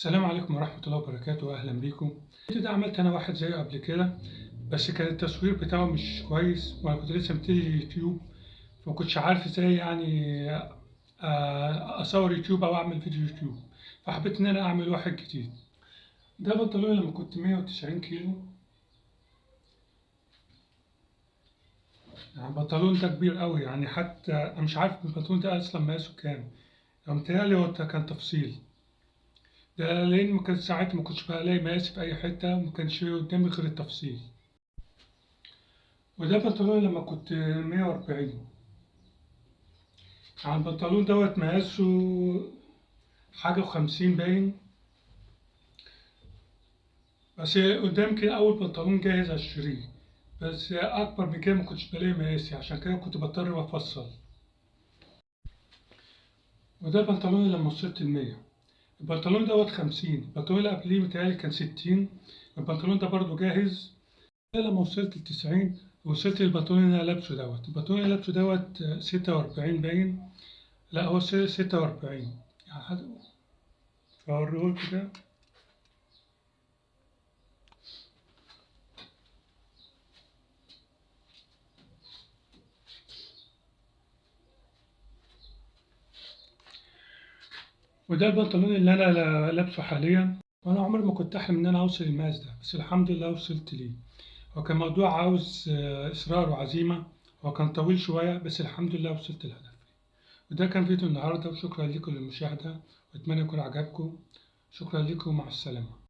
السلام عليكم ورحمة الله وبركاته، أهلا بيكم. الفيديو ده عملت أنا واحد زيه قبل كده، بس كان التصوير بتاعه مش كويس وأنا كنت لسه مبتدي يوتيوب، فمكنتش عارف ازاي يعني أصور يوتيوب أو أعمل فيديو يوتيوب، فحبيت إن أنا أعمل واحد جديد. ده بنطلون لما كنت 190 كيلو. يعني البنطلون ده كبير قوي، يعني حتى أنا مش عارف البنطلون ده أصلا مقاسه كام، متهيألي هو كان تفصيل. ده لأن ما كان ساعتها ما كنتش بلاقي مقاسي في أي حتة وما كانش قدامي غير التفصيل. وده بنطلون لما كنت 140. على البنطلون دوت مقاسه حاجة و50 باين، بس قدام كده أول بنطلون جاهز أشتريه، بس أكبر من كده ما كنتش بلاقي مقاسي، عشان كده كنت بضطر أفصل. وده البنطلون لما وصلت 100. البنطلون دوت 50، البنطلون اللي قبليه متهيألي كان 60. البنطلون ده برضه جاهز. لما وصلت ل90 وصلت للبنطلون اللي أنا لابسه دوت. البنطلون اللي أنا لابسه دوت 46 باين، لا هو 46 يعني حد فأوريهولكوا كده. وده البنطلون اللي أنا لابسه حاليا، وأنا عمري ما كنت أحلم إن أنا أوصل المقاس ده، بس الحمد لله وصلت ليه. هو كان موضوع عاوز إصرار وعزيمة، هو كان طويل شوية بس الحمد لله وصلت لهدفي. وده كان فيديو النهاردة، وشكرا لكم للمشاهدة وأتمنى يكون عجبكم. شكرا لكم ومع السلامة.